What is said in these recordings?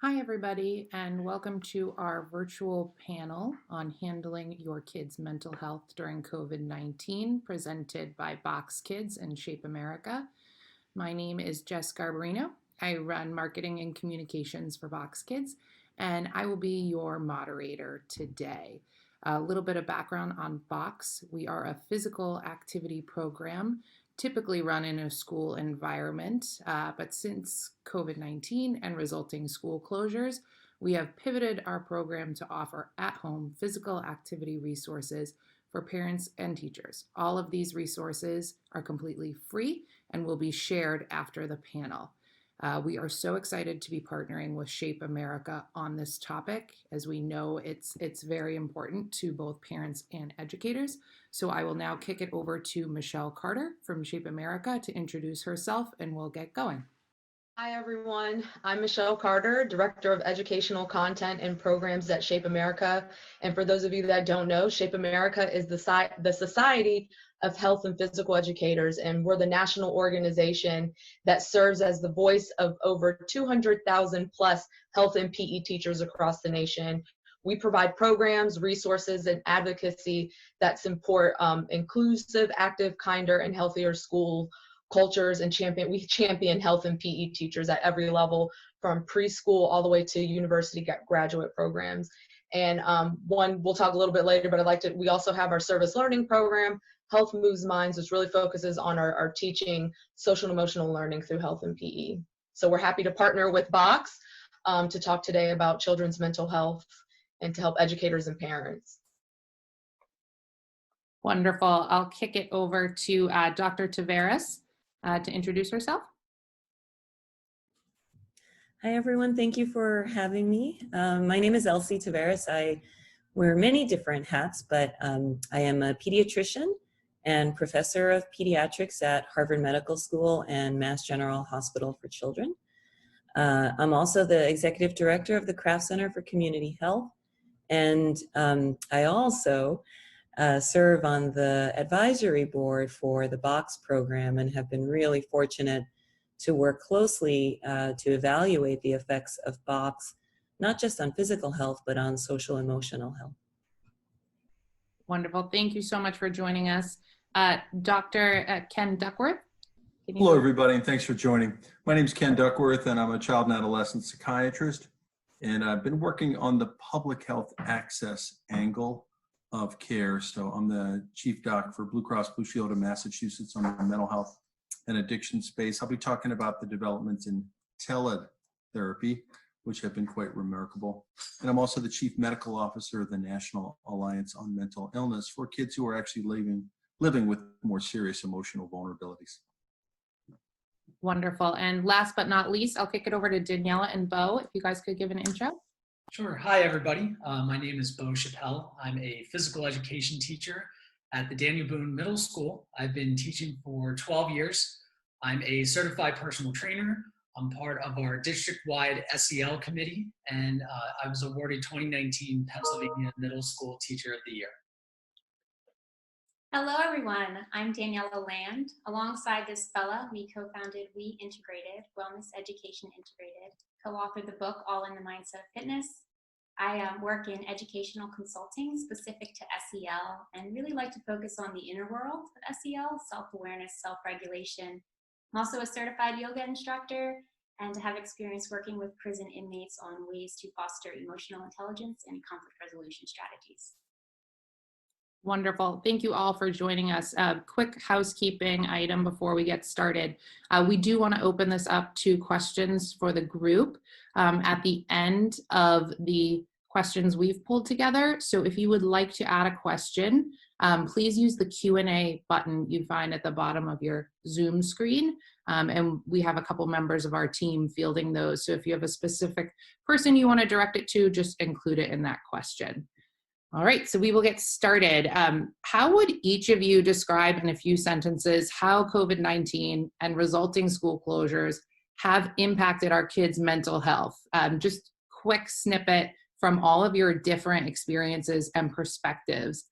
Hi, everybody, and welcome to our virtual panel on handling your kids' mental health during COVID-19, presented by BOKS Kids and Shape America. My name is Jess Garbarino. I run marketing and communications for BOKS Kids, and I will be your moderator today. A little bit of background on BOKS. We are a physical activity program typically run in a school environment, but since COVID-19 and resulting school closures, we have pivoted our program to offer at-home physical activity resources for parents and teachers. All of these resources are completely free and will be shared after the panel. We are so excited to be partnering with Shape America on this topic, as we know it's very important to both parents and educators. So I will now kick it over to Michelle Carter from Shape America to introduce herself, and we'll get going. Hi, everyone. I'm Michelle Carter, Director of Educational Content and Programs at Shape America. And for those of you that don't know, Shape America is the Society of Health and Physical Educators, and we're the national organization that serves as the voice of over 200,000 plus health and PE teachers across the nation. We provide programs, resources, and advocacy that support inclusive, active, kinder, and healthier school cultures, and we champion health and PE teachers at every level, from preschool all the way to university graduate programs. And one we'll talk a little bit later, but we also have our service learning program, Health Moves Minds, which really focuses on our teaching social and emotional learning through health and PE. So we're happy to partner with BOKS to talk today about children's mental health and to help educators and parents. Wonderful. I'll kick it over to Dr. Taveras to introduce herself. Hi, everyone. Thank you for having me. My name is Elsie Taveras. I wear many different hats, but I am a pediatrician and professor of pediatrics at Harvard Medical School and Mass General Hospital for Children. I'm also the executive director of the Crave Center for Community Health, and I also serve on the advisory board for the BOKS program and have been really fortunate to work closely to evaluate the effects of BOKS, not just on physical health, but on social emotional health. Wonderful. Thank you so much for joining us. Dr. Ken Duckworth. Hello, everybody, and thanks for joining. My name is Ken Duckworth, and I'm a child and adolescent psychiatrist, and I've been working on the public health access angle of care. So I'm the chief doc for Blue Cross Blue Shield of Massachusetts on the mental health and addiction space. I'll be talking about the developments in teletherapy, which have been quite remarkable. And I'm also the chief medical officer of the National Alliance on Mental Illness for kids who are actually living with more serious emotional vulnerabilities. Wonderful. And last but not least, I'll kick it over to Daniela and Beau, if you guys could give an intro. Sure. Hi, everybody. My name is Beau Chappelle. I'm a physical education teacher at the Daniel Boone Middle School. I've been teaching for 12 years. I'm a certified personal trainer. I'm part of our district-wide SEL committee, and I was awarded 2019 Pennsylvania Middle School Teacher of the Year. Hello, everyone. I'm Daniela Land. Alongside this fella, we co-founded We Integrated, Wellness Education Integrated, co-authored the book All in the Mindset of Fitness. I work in educational consulting specific to SEL and really like to focus on the inner world of SEL, self-awareness, self-regulation. I'm also a certified yoga instructor and have experience working with prison inmates on ways to foster emotional intelligence and conflict resolution strategies. Wonderful. Thank you all for joining us. Quick housekeeping item before we get started. We do want to open this up to questions for the group at the end of the questions we've pulled together. So if you would like to add a question, please use the Q&A button you find at the bottom of your Zoom screen. And we have a couple members of our team fielding those. So if you have a specific person you want to direct it to, just include it in that question. All right, so we will get started. How would each of you describe in a few sentences how COVID-19 and resulting school closures have impacted our kids' mental health? Just quick snippet from all of your different experiences and perspectives.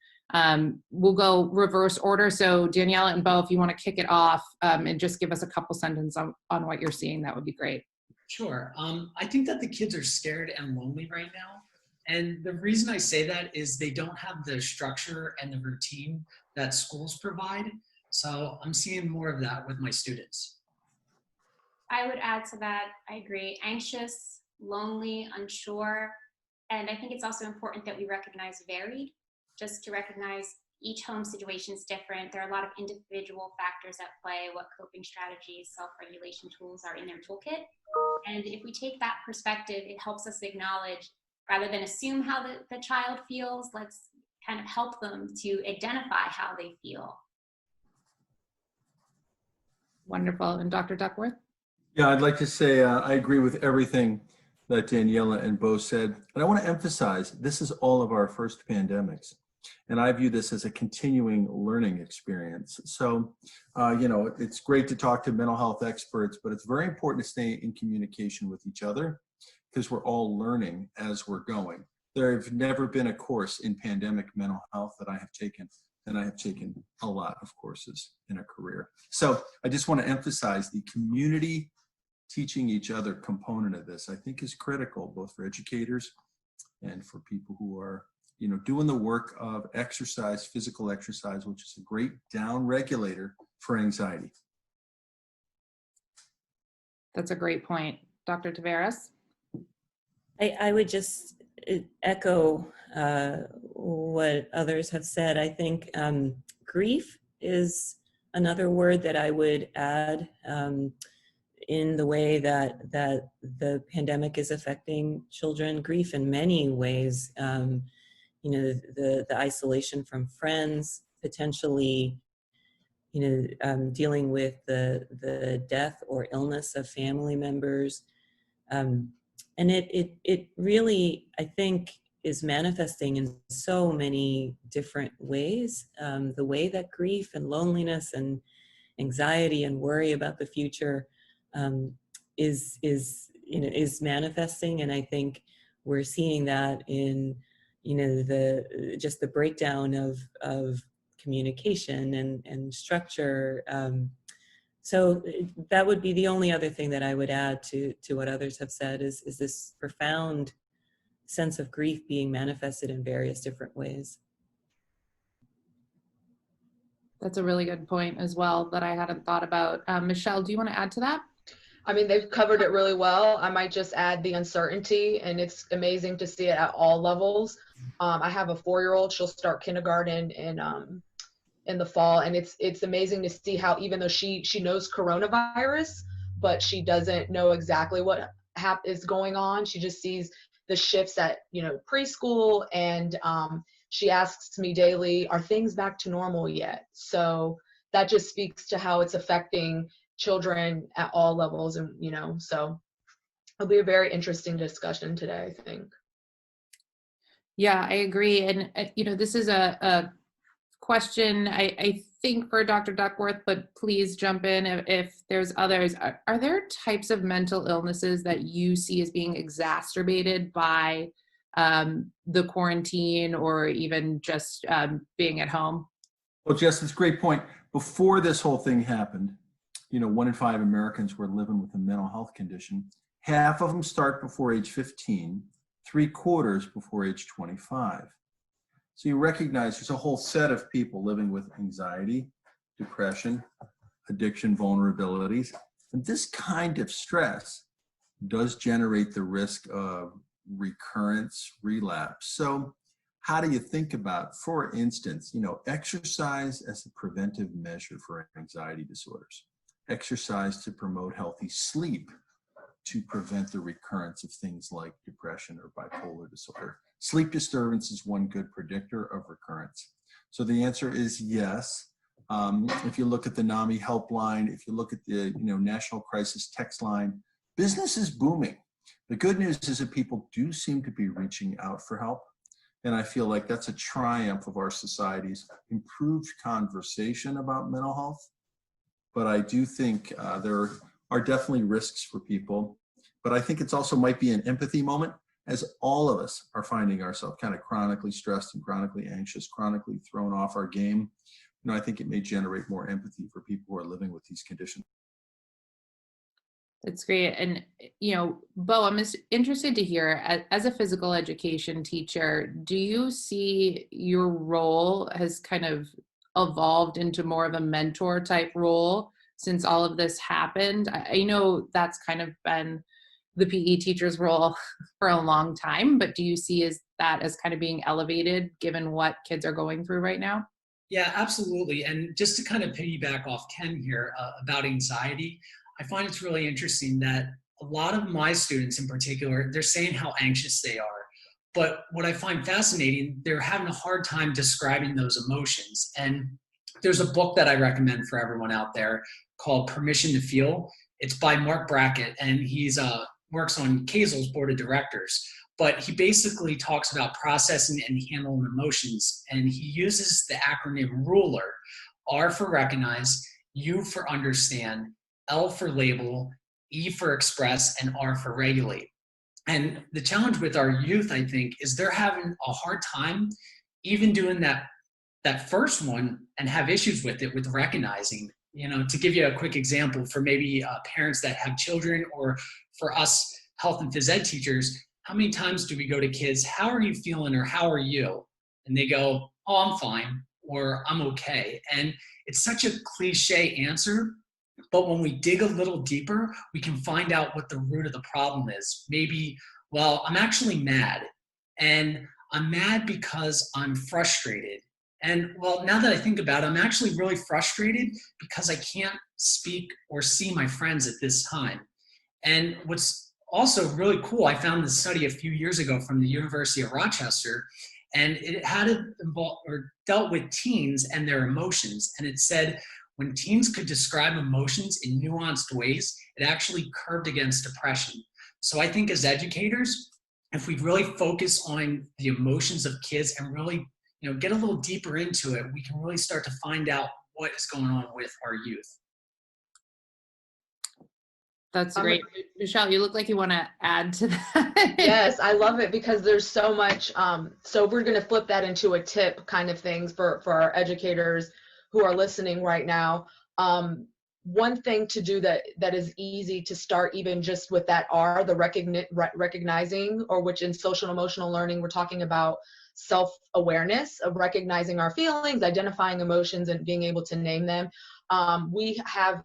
We'll go reverse order. So Daniela and Beau, if you want to kick it off and just give us a couple sentences on what you're seeing, that would be great. Sure. I think that the kids are scared and lonely right now. And the reason I say that is they don't have the structure and the routine that schools provide. So I'm seeing more of that with my students. I would add to that, I agree, anxious, lonely, unsure. And I think it's also important that we recognize varied, just to recognize each home situation is different. There are a lot of individual factors at play, what coping strategies, self-regulation tools are in their toolkit. And if we take that perspective, it helps us acknowledge, rather than assume how the child feels, let's kind of help them to identify how they feel. Wonderful. And Dr. Duckworth? Yeah, I'd like to say I agree with everything that Daniela and Beau said. And I want to emphasize, this is all of our first pandemics. And I view this as a continuing learning experience. So, it's great to talk to mental health experts, but it's very important to stay in communication with each other because we're all learning as we're going. There have never been a course in pandemic mental health that I have taken, and I have taken a lot of courses in a career. So I just want to emphasize the community teaching each other component of this, I think, is critical, both for educators and for people who are doing the work of exercise, physical exercise, which is a great down regulator for anxiety. That's a great point. Dr. Taveras? I would just echo what others have said. I think grief is another word that I would add in the way that the pandemic is affecting children. Grief in many ways. The isolation from friends, potentially, dealing with the death or illness of family members. And it really, I think, is manifesting in so many different ways. The way that grief and loneliness and anxiety and worry about the future is manifesting, and I think we're seeing that in the breakdown of communication and structure. So that would be the only other thing that I would add to what others have said is this profound sense of grief being manifested in various different ways. That's a really good point as well that I hadn't thought about. Michelle, do you want to add to that? I mean, they've covered it really well. I might just add the uncertainty, and it's amazing to see it at all levels. I have a 4-year-old. She'll start kindergarten in the fall, and it's amazing to see how, even though she knows coronavirus, but she doesn't know exactly what is going on. She just sees the shifts at preschool, and she asks me daily, "Are things back to normal yet?" So that just speaks to how it's affecting children at all levels, and so it'll be a very interesting discussion today, I think. Yeah, I agree. And this is a question I think for Dr. Duckworth, but please jump in if there's others. Are there types of mental illnesses that you see as being exacerbated by the quarantine or even just being at home? Well, Jess, that's a great point. Before this whole thing happened, 1 in 5 Americans were living with a mental health condition. Half of them start before age 15, 3/4 before age 25. So you recognize there's a whole set of people living with anxiety, depression, addiction vulnerabilities. And this kind of stress does generate the risk of recurrence, relapse. So how do you think about, for instance, exercise as a preventive measure for anxiety disorders, exercise to promote healthy sleep, to prevent the recurrence of things like depression or bipolar disorder. Sleep disturbance is one good predictor of recurrence. So the answer is yes. If you look at the NAMI helpline, if you look at the National Crisis Text Line, business is booming. The good news is that people do seem to be reaching out for help. And I feel like that's a triumph of our society's improved conversation about mental health. But I do think there are definitely risks for people. But I think it's also might be an empathy moment, as all of us are finding ourselves kind of chronically stressed and chronically anxious, chronically thrown off our game. I think it may generate more empathy for people who are living with these conditions. That's great. And, Beau, I'm interested to hear, as a physical education teacher, do you see your role has kind of evolved into more of a mentor type role since all of this happened? I know that's kind of been the PE teacher's role for a long time, but do you see that as kind of being elevated given what kids are going through right now? Yeah, absolutely. And just to kind of piggyback off Ken here about anxiety, I find it's really interesting that a lot of my students in particular, they're saying how anxious they are. But what I find fascinating, they're having a hard time describing those emotions. And there's a book that I recommend for everyone out there called Permission to Feel. It's by Mark Brackett, and he's works on Kaizel's board of directors. But he basically talks about processing and handling emotions, and he uses the acronym RULER: R for recognize, U for understand, L for label, E for express, and R for regulate. And the challenge with our youth, I think, is they're having a hard time even doing that first one and have issues with it, with recognizing. To give you a quick example, for maybe parents that have children, or for us health and phys ed teachers, how many times do we go to kids, how are you feeling, or how are you? And they go, oh, I'm fine, or I'm okay. And it's such a cliche answer, but when we dig a little deeper, we can find out what the root of the problem is. Maybe, well, I'm actually mad, and I'm mad because I'm frustrated. And well, now that I think about it, I'm actually really frustrated because I can't speak or see my friends at this time. And what's also really cool, I found this study a few years ago from the University of Rochester, and it had dealt with teens and their emotions. And it said when teens could describe emotions in nuanced ways, it actually curbed against depression. So I think as educators, if we really focus on the emotions of kids and really get a little deeper into it, we can really start to find out what is going on with our youth. That's great. Michelle, you look like you want to add to that. Yes, I love it because there's so much. So we're going to flip that into a tip kind of things for our educators who are listening right now. One thing to do that is easy to start, even just with that R, the recognizing, or which in social emotional learning, we're talking about self-awareness of recognizing our feelings, identifying emotions, and being able to name them. We have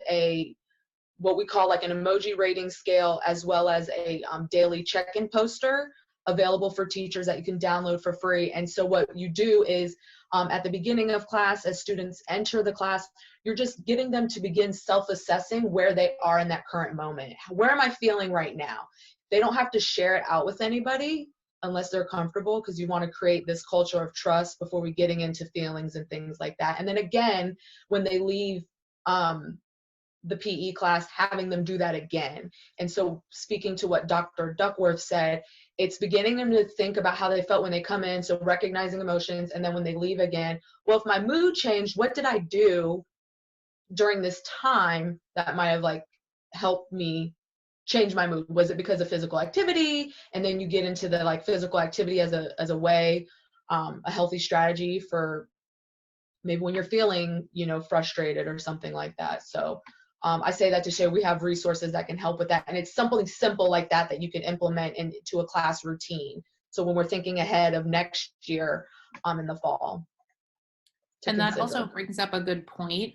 what we call like an emoji rating scale, as well as a daily check-in poster available for teachers that you can download for free. And so what you do is at the beginning of class, as students enter the class, you're just getting them to begin self-assessing where they are in that current moment. Where am I feeling right now? They don't have to share it out with anybody unless they're comfortable, because you want to create this culture of trust before we getting into feelings and things like that. And then again, when they leave the PE class, having them do that again. And so speaking to what Dr. Duckworth said, it's beginning them to think about how they felt when they come in, so recognizing emotions, and then when they leave again, well, if my mood changed, what did I do during this time that might have helped me change my mood? Was it because of physical activity? And then you get into the physical activity as a way, a healthy strategy for maybe when you're feeling, frustrated or something like that. So I say that to share we have resources that can help with that. And it's something simple like that you can implement into a class routine. So when we're thinking ahead of next year in the fall. And that also brings up a good point.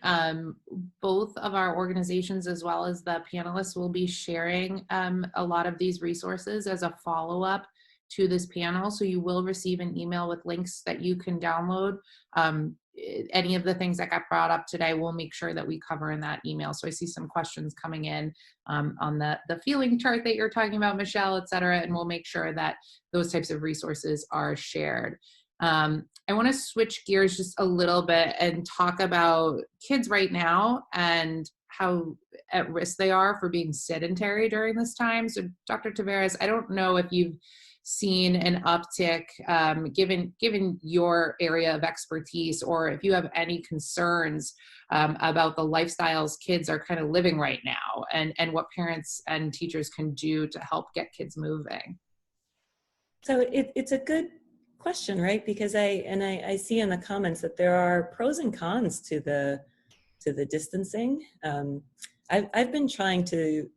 Both of our organizations, as well as the panelists, will be sharing a lot of these resources as a follow-up to this panel. So you will receive an email with links that you can download. Any of the things that got brought up today, we'll make sure that we cover in that email. So I see some questions coming in on the feeling chart that you're talking about, Michelle, et cetera, and we'll make sure that those types of resources are shared. I want to switch gears just a little bit and talk about kids right now and how at risk they are for being sedentary during this time. So Dr. Taveras, I don't know if you've seen an uptick given your area of expertise, or if you have any concerns about the lifestyles kids are kind of living right now, and what parents and teachers can do to help get kids moving. So it's a good question, right? Because I see in the comments that there are pros and cons to the distancing. I've been trying to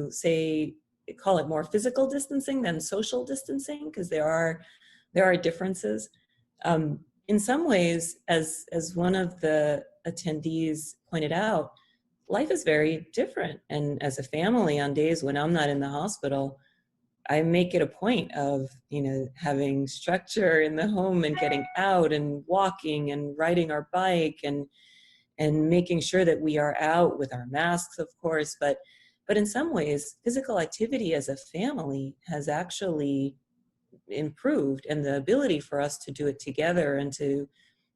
say, call it more physical distancing than social distancing, because there are differences. In some ways, as one of the attendees pointed out, life is very different. And as a family, on days when I'm not in the hospital, I make it a point of, having structure in the home and getting out and walking and riding our bike and making sure that we are out with our masks, of course. But in some ways, physical activity as a family has actually improved, and the ability for us to do it together and to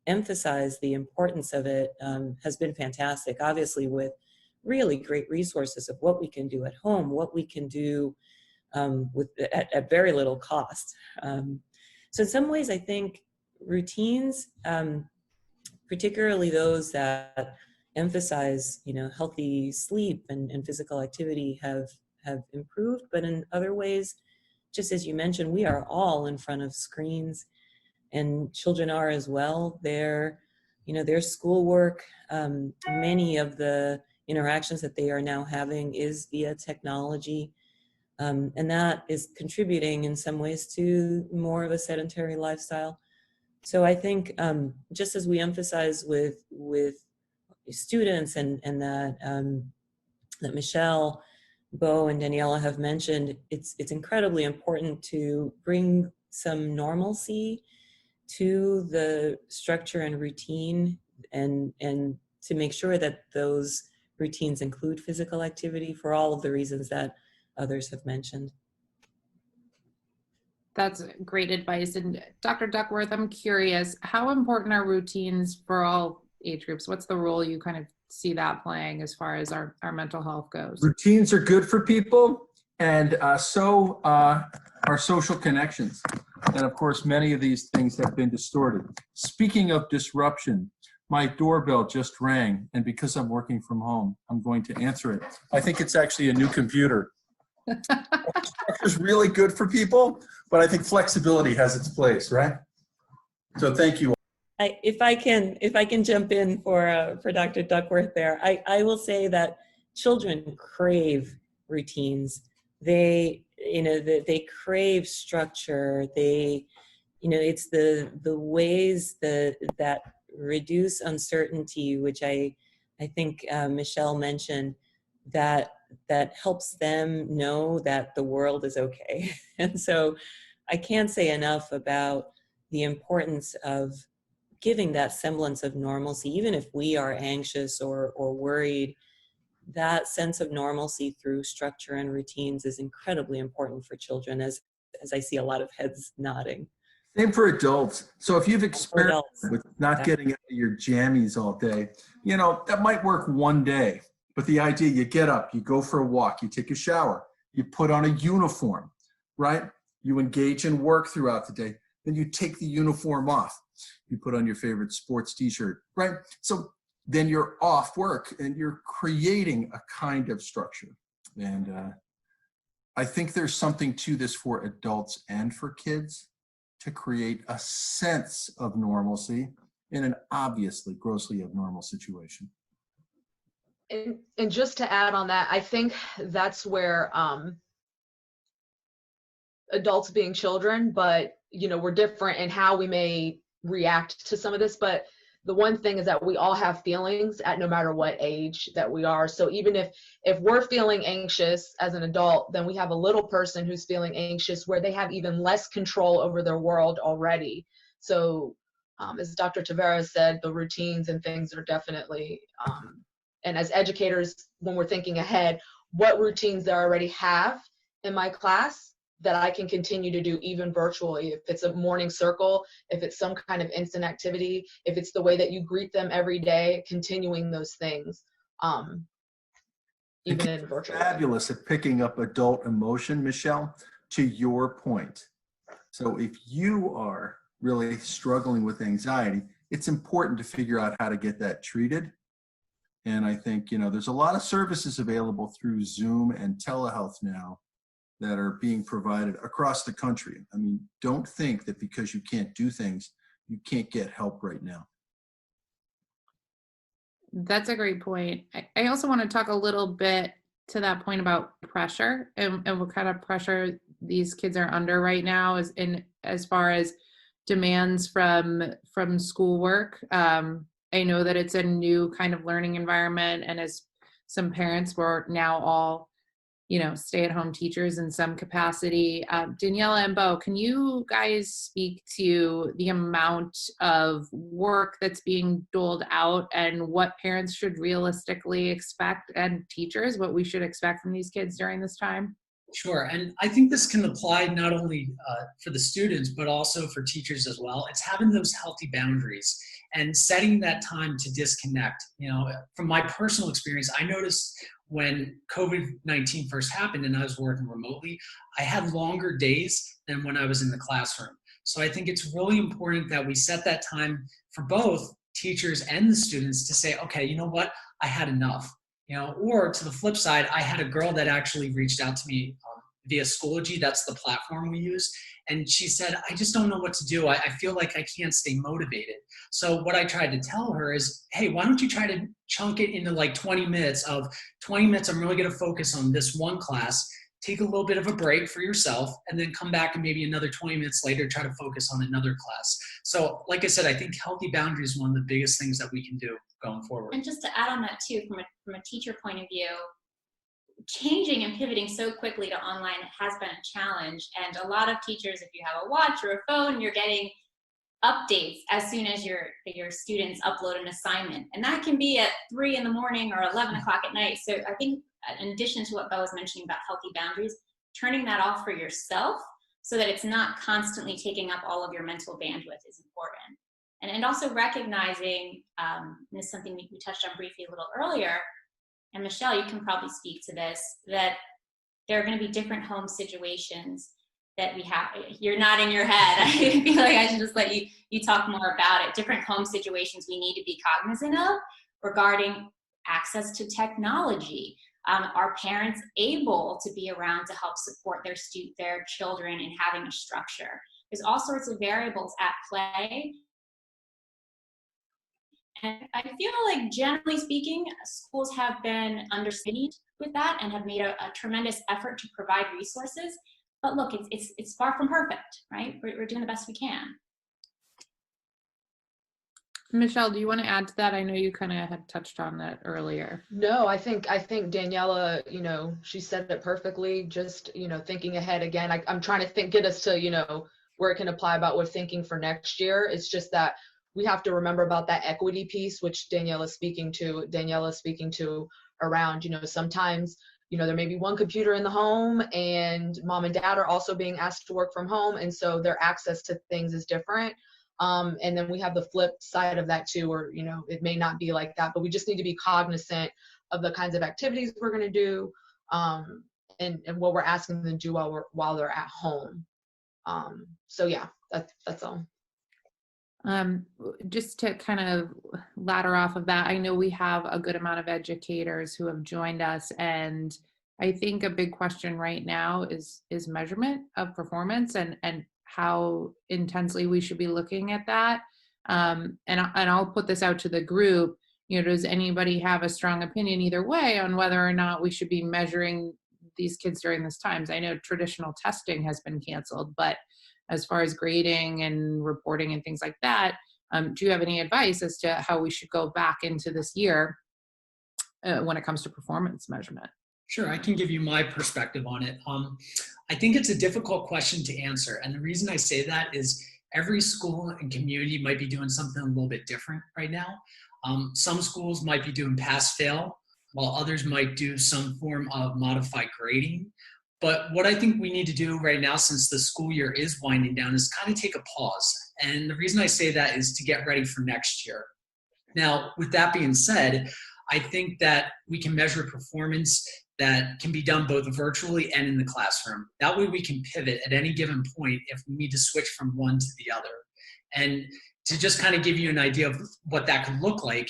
emphasize the importance of it has been fantastic. Obviously, with really great resources of what we can do at home, what we can do at very little cost. So in some ways, I think routines, particularly those that emphasize, healthy sleep and physical activity, have improved. But in other ways, just as you mentioned, we are all in front of screens, and children are as well. Their schoolwork, many of the interactions that they are now having is via technology. And that is contributing in some ways to more of a sedentary lifestyle. So I think just as we emphasize with students and that Michelle, Beau, and Daniela have mentioned, it's incredibly important to bring some normalcy to the structure and routine, and to make sure that those routines include physical activity for all of the reasons that others have mentioned. That's great advice. And Dr. Duckworth, I'm curious, how important are routines for all age groups? What's the role you kind of see that playing as far as our mental health goes? Routines are good for people, and so are social connections. And of course, many of these things have been distorted. Speaking of disruption, my doorbell just rang, and because I'm working from home, I'm going to answer it. I think it's actually a new computer. Structure's really good for people, but I think flexibility has its place, right? So thank you. If I can jump in for Dr. Duckworth there, I will say that children crave routines. They crave structure. It's the ways that reduce uncertainty, which I think Michelle mentioned, that helps them know that the world is okay. And so I can't say enough about the importance of giving that semblance of normalcy, even if we are anxious or worried. That sense of normalcy through structure and routines is incredibly important for children, as I see a lot of heads nodding. Same for adults. So if you've experimented with not getting out of your jammies all day, that might work one day. But the idea, you get up, you go for a walk, you take a shower, you put on a uniform, right? You engage in work throughout the day. Then you take the uniform off. You put on your favorite sports t-shirt, right? So then you're off work and you're creating a kind of structure. And I think there's something to this for adults and for kids, to create a sense of normalcy in an obviously grossly abnormal situation. And just to add on that, I think that's where adults being children, but we're different in how we may react to some of this. But the one thing is that we all have feelings at no matter what age that we are. So even if we're feeling anxious as an adult, then we have a little person who's feeling anxious, where they have even less control over their world already. So as Dr. Tavares said, the routines and things are definitely, and as educators, when we're thinking ahead, what routines they already have in my class that I can continue to do even virtually. If it's a morning circle, if it's some kind of instant activity, if it's the way that you greet them every day, continuing those things, even in virtual. Fabulous at picking up adult emotion, Michelle, to your point. So if you are really struggling with anxiety, it's important to figure out how to get that treated. And I think, there's a lot of services available through Zoom and telehealth now that are being provided across the country. I mean, don't think that because you can't do things, you can't get help right now. That's a great point. I also want to talk a little bit to that point about pressure and what kind of pressure these kids are under right now as far as demands from schoolwork. I know that it's a new kind of learning environment, and as some parents, we're now all stay-at-home teachers in some capacity. Daniela and Beau, can you guys speak to the amount of work that's being doled out and what parents should realistically expect, and teachers, what we should expect from these kids during this time? Sure, and I think this can apply not only for the students, but also for teachers as well. It's having those healthy boundaries and setting that time to disconnect. From my personal experience, I noticed when COVID-19 first happened and I was working remotely, I had longer days than when I was in the classroom. So I think it's really important that we set that time for both teachers and the students to say, okay, you know what, I had enough. Or to the flip side, I had a girl that actually reached out to me via Schoology. That's the platform we use. And she said, I just don't know what to do. I feel like I can't stay motivated. So what I tried to tell her is, hey, why don't you try to chunk it into like 20 minutes of 20 minutes, I'm really going to focus on this one class, take a little bit of a break for yourself, and then come back and maybe another 20 minutes later, try to focus on another class. So like I said, I think healthy boundaries is one of the biggest things that we can do going forward. And just to add on that too, from a teacher point of view, changing and pivoting so quickly to online has been a challenge. And a lot of teachers, if you have a watch or a phone, you're getting updates as soon as your students upload an assignment. And that can be at 3 a.m. or 11 o'clock at night. So I think in addition to what Beau was mentioning about healthy boundaries, turning that off for yourself so that it's not constantly taking up all of your mental bandwidth is important. And also recognizing, and this is something we touched on briefly a little earlier, and Michelle, you can probably speak to this, that there are going to be different home situations that we have. You're nodding your head. I feel like I should just let you talk more about it. Different home situations we need to be cognizant of regarding access to technology. Are parents able to be around to help support their children in having a structure? There's all sorts of variables at play. And I feel like, generally speaking, schools have been understudied with that and have made a tremendous effort to provide resources. But look, it's far from perfect, right? We're doing the best we can. Michelle, do you want to add to that? I know you kind of had touched on that earlier. No, I think Daniela, she said it perfectly. Just, thinking ahead again, I'm trying to get us to, where it can apply about with thinking for next year. It's just that we have to remember about that equity piece, which Daniela is speaking to around, sometimes, there may be one computer in the home and mom and dad are also being asked to work from home. And so their access to things is different. And then we have the flip side of that too, where, it may not be like that, but we just need to be cognizant of the kinds of activities we're going to do, and what we're asking them to do while they're at home. So yeah, that's all. Just to kind of ladder off of that, I know we have a good amount of educators who have joined us, and I think a big question right now is measurement of performance and how intensely we should be looking at that. And I'll put this out to the group. Does anybody have a strong opinion either way on whether or not we should be measuring these kids during this times? I know traditional testing has been canceled, but as far as grading and reporting and things like that, do you have any advice as to how we should go back into this year when it comes to performance measurement? Sure, I can give you my perspective on it. I think it's a difficult question to answer. And the reason I say that is every school and community might be doing something a little bit different right now. Some schools might be doing pass-fail, while others might do some form of modified grading. But what I think we need to do right now, since the school year is winding down, is kind of take a pause. And the reason I say that is to get ready for next year. Now, with that being said, I think that we can measure performance that can be done both virtually and in the classroom. That way we can pivot at any given point if we need to switch from one to the other. And to just kind of give you an idea of what that could look like,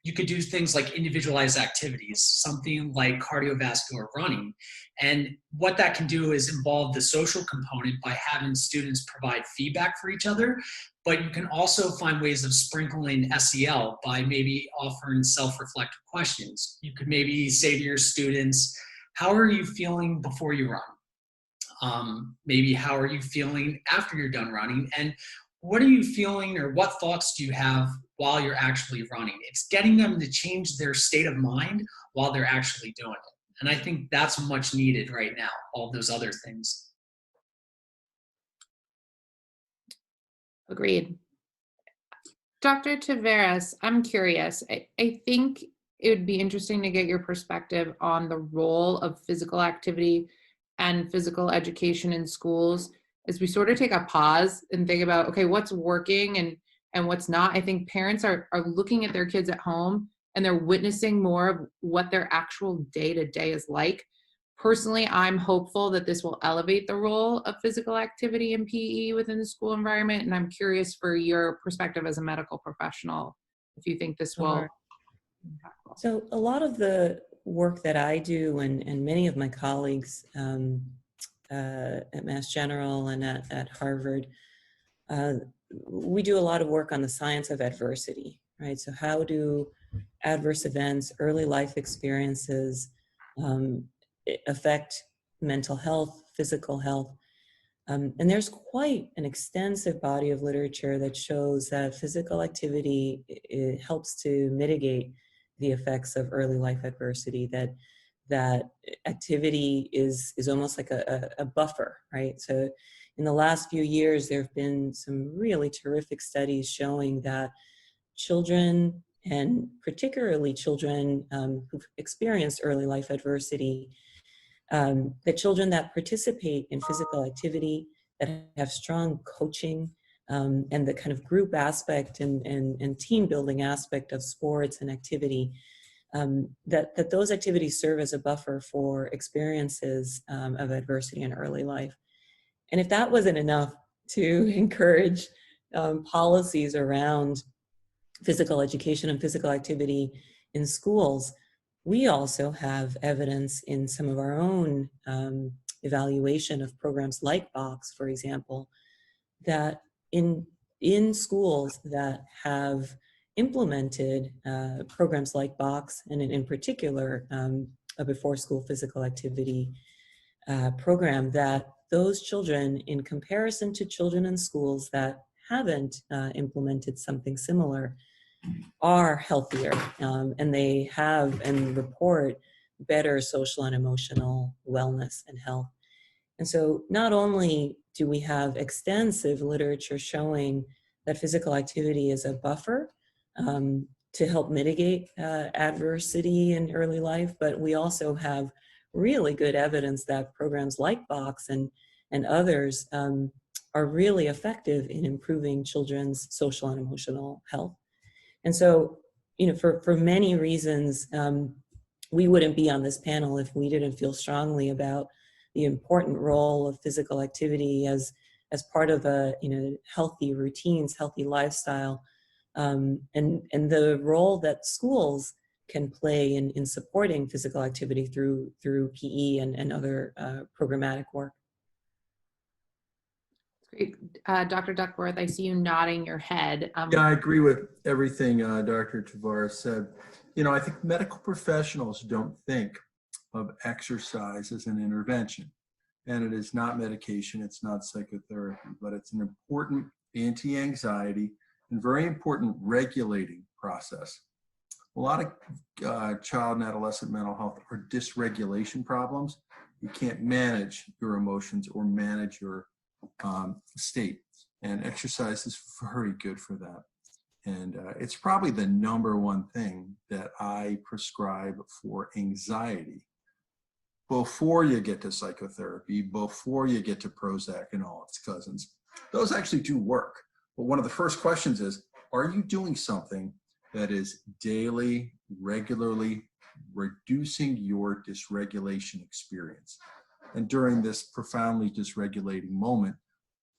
you could do things like individualized activities, something like cardiovascular running. And what that can do is involve the social component by having students provide feedback for each other. But you can also find ways of sprinkling SEL by maybe offering self-reflective questions. You could maybe say to your students, how are you feeling before you run? Maybe how are you feeling after you're done running? And what are you feeling, or what thoughts do you have while you're actually running? It's getting them to change their state of mind while they're actually doing it. And I think that's much needed right now, all those other things. Agreed. Dr. Taveras, I'm curious. I think it would be interesting to get your perspective on the role of physical activity and physical education in schools as we sort of take a pause and think about, okay, what's working and what's not. I think parents are looking at their kids at home and they're witnessing more of what their actual day-to-day is like. Personally, I'm hopeful that this will elevate the role of physical activity and PE within the school environment. And I'm curious for your perspective as a medical professional, if you think this will be impactful. So a lot of the work that I do and many of my colleagues at Mass General and at Harvard, we do a lot of work on the science of adversity, right? So how do adverse events, early life experiences affect mental health, physical health? And there's quite an extensive body of literature that shows that physical activity helps to mitigate the effects of early life adversity, that activity is almost like a buffer, right? So in the last few years, there have been some really terrific studies showing that children, and particularly children who've experienced early life adversity, the children that participate in physical activity, that have strong coaching, and the kind of group aspect and team building aspect of sports and activity, that those activities serve as a buffer for experiences of adversity in early life. And if that wasn't enough to encourage policies around physical education and physical activity in schools, we also have evidence in some of our own evaluation of programs like BOKS, for example, that in schools that have implemented programs like BOKS, and in particular a before school physical activity program, that those children, in comparison to children in schools that haven't implemented something similar, are healthier, and they have and report better social and emotional wellness and health. And so not only do we have extensive literature showing that physical activity is a buffer to help mitigate adversity in early life, but we also have really good evidence that programs like BOKS and others are really effective in improving children's social and emotional health. And so, you know, for many reasons, we wouldn't be on this panel if we didn't feel strongly about the important role of physical activity as part of a, you know, healthy routines, healthy lifestyle, and the role that schools can play in supporting physical activity through PE and other programmatic work. Great. Dr. Duckworth, I see you nodding your head. Yeah, I agree with everything Dr. Taveras said. You know, I think medical professionals don't think of exercise as an intervention. And it is not medication, it's not psychotherapy, but it's an important anti-anxiety and very important regulating process. A lot of child and adolescent mental health are dysregulation problems. You can't manage your emotions or manage your state, and exercise is very good for that. And it's probably the number one thing that I prescribe for anxiety before you get to psychotherapy, before you get to Prozac and all its cousins. Those actually do work. But one of the first questions is, are you doing something that is daily, regularly reducing your dysregulation experience? And during this profoundly dysregulating moment,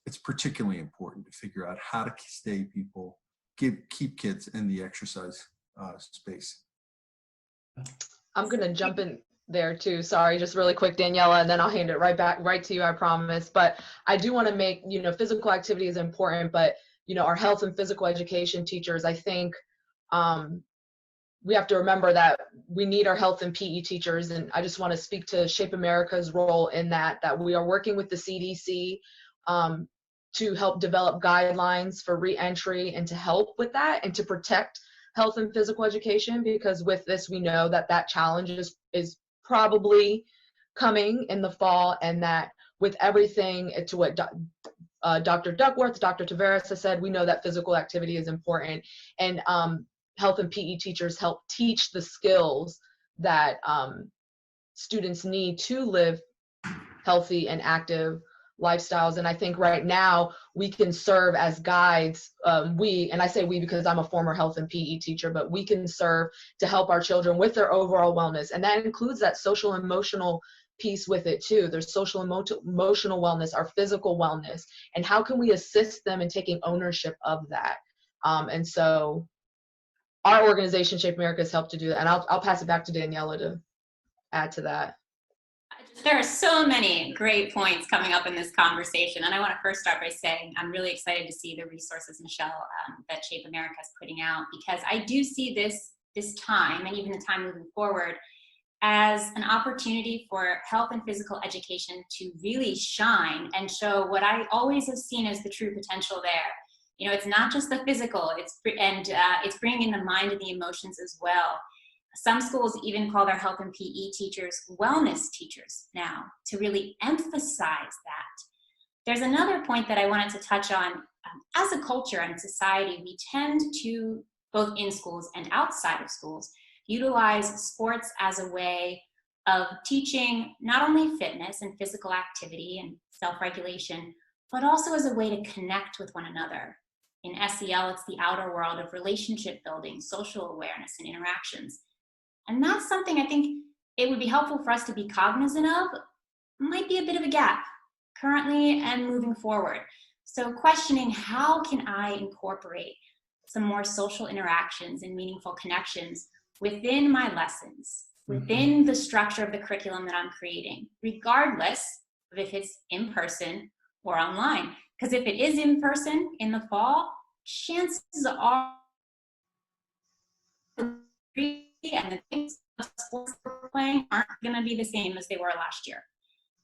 it's particularly important to figure out how to keep kids in the exercise space. I'm going to jump in there too. Sorry, just really quick, Daniela, and then I'll hand it right to you, I promise. But I do want to make, physical activity is important, but, our health and physical education teachers, I think we have to remember that we need our health and PE teachers. And I just want to speak to Shape America's role in that we are working with the CDC to help develop guidelines for reentry and to help with that and to protect health and physical education, because with this, we know that challenge is probably coming in the fall, and that with everything to what Dr. Duckworth, Dr. Tavares has said, we know that physical activity is important, and health and PE teachers help teach the skills that students need to live healthy and active lifestyles. And I think right now we can serve as guides. And I say we because I'm a former health and PE teacher, but we can serve to help our children with their overall wellness. And that includes that social emotional piece with it too. There's social emotional wellness, our physical wellness, and how can we assist them in taking ownership of that? And so our organization, Shape America, has helped to do that. And I'll pass it back to Daniela to add to that. There are so many great points coming up in this conversation. And I want to first start by saying I'm really excited to see the resources, Michelle, that Shape America is putting out, because I do see this time, and even the time moving forward, as an opportunity for health and physical education to really shine and show what I always have seen as the true potential there. It's not just the physical, it's bringing in the mind and the emotions as well. Some schools even call their health and PE teachers wellness teachers now, to really emphasize that. There's another point that I wanted to touch on. As a culture and society, we tend to, both in schools and outside of schools, utilize sports as a way of teaching not only fitness and physical activity and self-regulation, but also as a way to connect with one another. In SEL, it's the outer world of relationship building, social awareness, and interactions. And that's something I think it would be helpful for us to be cognizant of. Might be a bit of a gap currently and moving forward. So questioning, how can I incorporate some more social interactions and meaningful connections within my lessons, within the structure of the curriculum that I'm creating, regardless of if it's in person or online. Because if it is in person in the fall, chances are and the things sports we're playing aren't going to be the same as they were last year.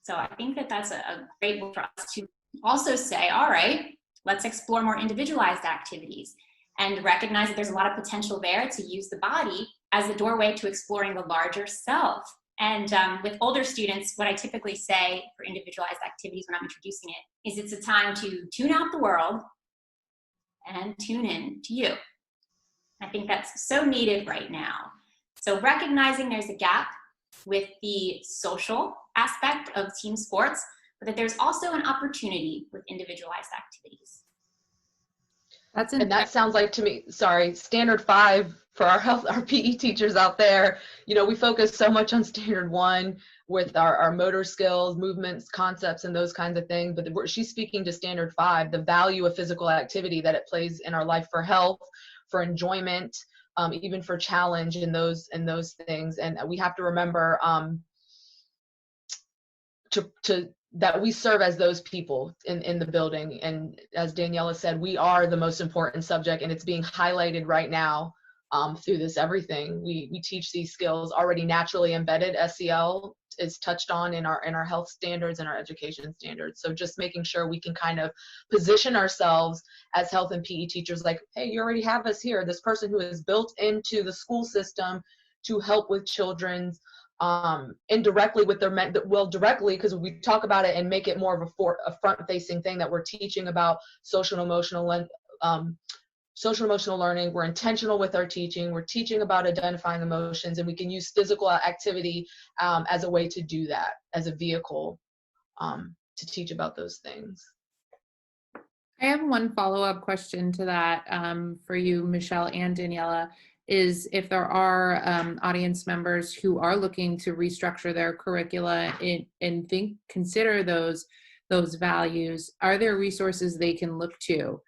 So I think that's a great way for us to also say, all right, let's explore more individualized activities and recognize that there's a lot of potential there to use the body as a doorway to exploring the larger self. And with older students, what I typically say for individualized activities when I'm introducing it is it's a time to tune out the world and tune in to you. I think that's so needed right now. So recognizing there's a gap with the social aspect of team sports, but that there's also an opportunity with individualized activities. And that sounds like to me, standard 5 for our PE teachers out there. We focus so much on standard 1 with our motor skills, movements, concepts, and those kinds of things. But she's speaking to standard 5, the value of physical activity that it plays in our life for health, for enjoyment, even for challenge and those things. And we have to remember that we serve as those people in the building. And as Daniela said, we are the most important subject, and it's being highlighted right now through this everything. We teach these skills already naturally embedded. SEL is touched on in our health standards and our education standards. So just making sure we can kind of position ourselves as health and PE teachers, like, hey, you already have us here, this person who is built into the school system to help with children's indirectly with their directly, because we talk about it and make it more of a front-facing thing, that we're teaching about social and emotional learning. We're intentional with our teaching. We're teaching about identifying emotions, and we can use physical activity as a way to do that, as a vehicle to teach about those things. I have one follow-up question to that for you, Michelle and Daniela, is if there are audience members who are looking to restructure their curricula and consider those those values, are there resources they can look to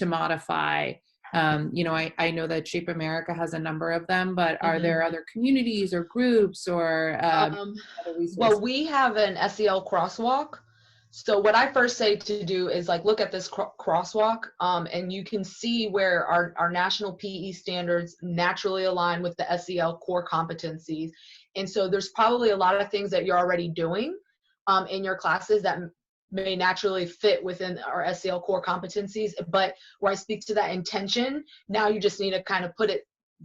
modify? I know that Shape America has a number of them, but are there other communities or groups or other Well, resources? we have an SEL crosswalk. So what I first say to do is like look at this crosswalk, and you can see where our national PE standards naturally align with the SEL core competencies. And so there's probably a lot of things that you're already doing in your classes that may naturally fit within our SEL core competencies. But where I speak to that intention, now you just need to kind of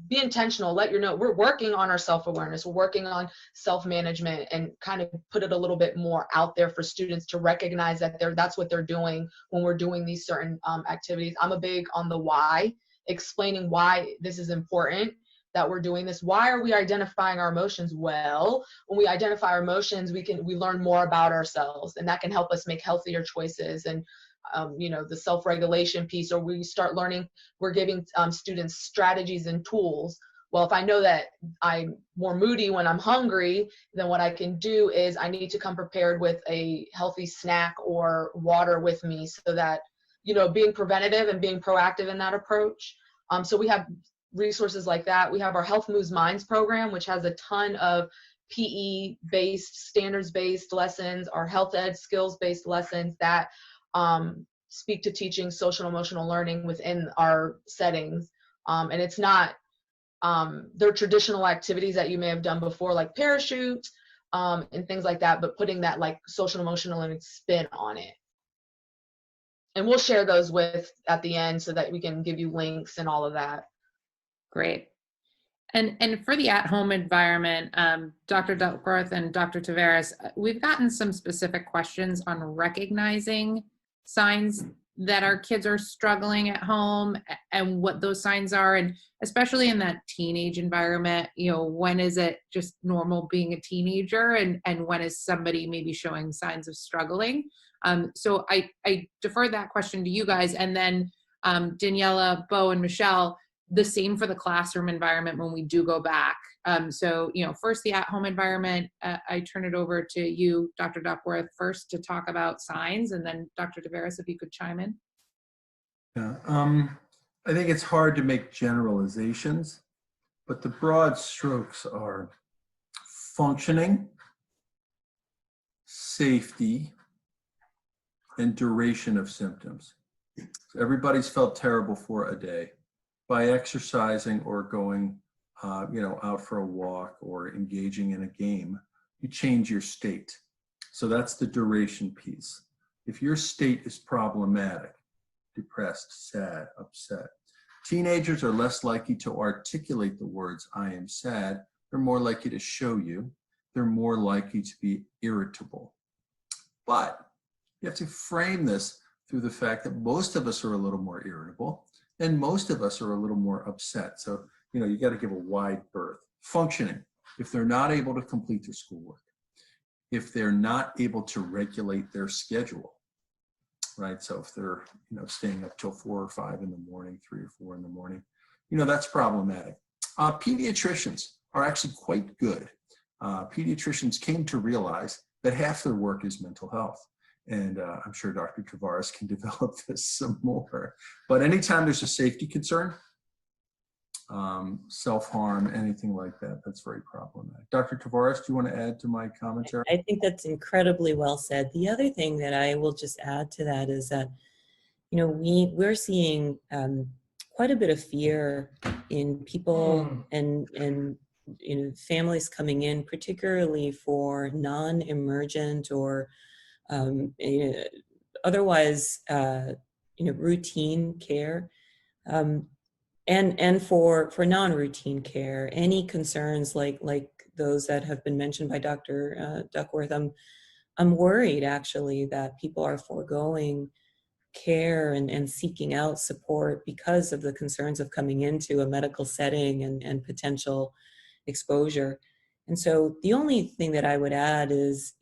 be intentional, let you know we're working on our self-awareness, we're working on self-management, and kind of put it a little bit more out there for students to recognize that that's what they're doing when we're doing these certain activities. I'm a big on the why, explaining why this is important that we're doing this. Why are we identifying our emotions? Well, when we identify our emotions, we learn more about ourselves, and that can help us make healthier choices. And the self-regulation piece, or we start learning, we're giving students strategies and tools. Well, if I know that I'm more moody when I'm hungry, then what I can do is I need to come prepared with a healthy snack or water with me, so that, being preventative and being proactive in that approach. So we have resources like that. We have our Health Moves Minds program, which has a ton of PE-based, standards-based lessons, our health ed skills-based lessons that speak to teaching social emotional learning within our settings. And it's not, they're traditional activities that you may have done before, like parachute and things like that, but putting that like social emotional learning spin on it. And we'll share those at the end so that we can give you links and all of that. Great. And for the at-home environment, Dr. Duckworth and Dr. Taveras, we've gotten some specific questions on recognizing signs that our kids are struggling at home and what those signs are, and especially in that teenage environment, when is it just normal being a teenager, and when is somebody maybe showing signs of struggling? So I defer that question to you guys, and then Daniela, Beau, and Michelle, the same for the classroom environment when we do go back. So, first the at-home environment, I turn it over to you, Dr. Duckworth, first to talk about signs, and then Dr. Taveras, if you could chime in. Yeah, I think it's hard to make generalizations, but the broad strokes are functioning, safety, and duration of symptoms. So everybody's felt terrible for a day. By exercising or going, out for a walk or engaging in a game, you change your state. So that's the duration piece. If your state is problematic, depressed, sad, upset, teenagers are less likely to articulate the words, I am sad. They're more likely to show you. They're more likely to be irritable. But you have to frame this through the fact that most of us are a little more irritable, and most of us are a little more upset. So, you got to give a wide berth. Functioning, if they're not able to complete their schoolwork, if they're not able to regulate their schedule, right? So if they're, staying up till 4 or 5 in the morning, 3 or 4 in the morning, that's problematic. Pediatricians are actually quite good. Pediatricians came to realize that half their work is mental health. And I'm sure Dr. Taveras can develop this some more. But anytime there's a safety concern, self-harm, anything like that, that's very problematic. Dr. Taveras, do you want to add to my commentary? I think that's incredibly well said. The other thing that I will just add to that is that, we're seeing quite a bit of fear in people and families coming in, particularly for non-emergent or otherwise, routine care, and for non-routine care. Any concerns like those that have been mentioned by Dr. Duckworth, I'm worried actually that people are foregoing care and seeking out support because of the concerns of coming into a medical setting and potential exposure. And so the only thing that I would add is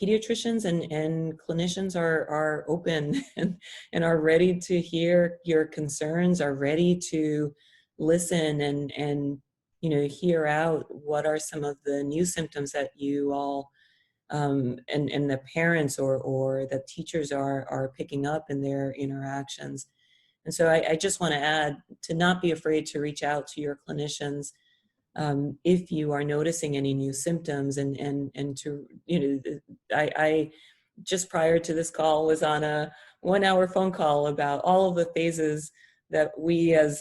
pediatricians and clinicians are open and are ready to hear your concerns, are ready to listen and hear out what are some of the new symptoms that you all and the parents or the teachers are picking up in their interactions. And so I just want to add to not be afraid to reach out to your clinicians if you are noticing any new symptoms, and to, I just prior to this call was on a 1-hour phone call about all of the phases that we as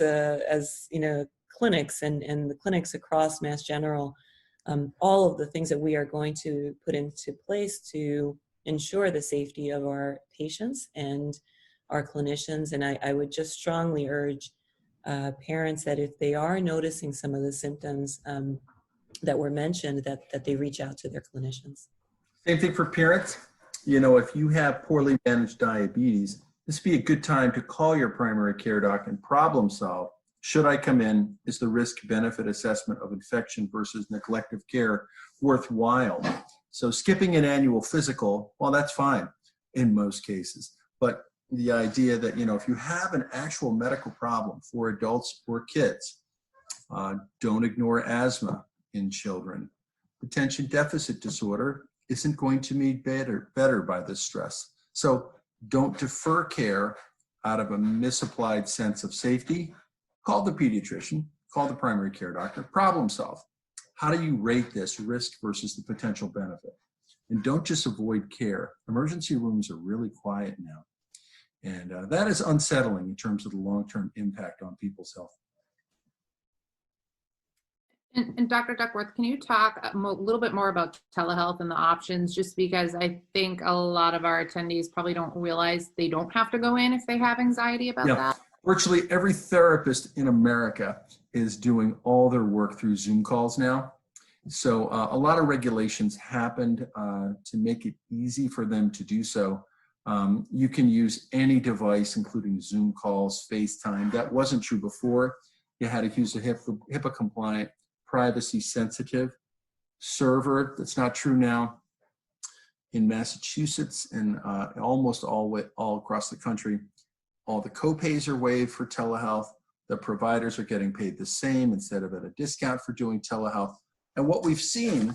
clinics and the clinics across Mass General, all of the things that we are going to put into place to ensure the safety of our patients and our clinicians. And I would just strongly urge parents that if they are noticing some of the symptoms that were mentioned, that they reach out to their clinicians. Same thing for parents. If you have poorly managed diabetes, this would be a good time to call your primary care doc and problem solve. Should I come in? Is the risk-benefit assessment of infection versus neglective care worthwhile? So skipping an annual physical, well, that's fine in most cases. But the idea that, if you have an actual medical problem for adults or kids, don't ignore asthma in children. Attention deficit disorder isn't going to be better by this stress. So don't defer care out of a misapplied sense of safety. Call the pediatrician, call the primary care doctor, problem solve. How do you rate this risk versus the potential benefit? And don't just avoid care. Emergency rooms are really quiet now. And that is unsettling in terms of the long-term impact on people's health. And Dr. Duckworth, can you talk a little bit more about telehealth and the options, just because I think a lot of our attendees probably don't realize they don't have to go in if they have anxiety about that? Virtually every therapist in America is doing all their work through Zoom calls now. So a lot of regulations happened to make it easy for them to do so. You can use any device, including Zoom calls, FaceTime. That wasn't true before. You had to use a HIPAA compliant, privacy sensitive server. That's not true now. In Massachusetts and almost all across the country, all the copays are waived for telehealth. The providers are getting paid the same instead of at a discount for doing telehealth. And what we've seen,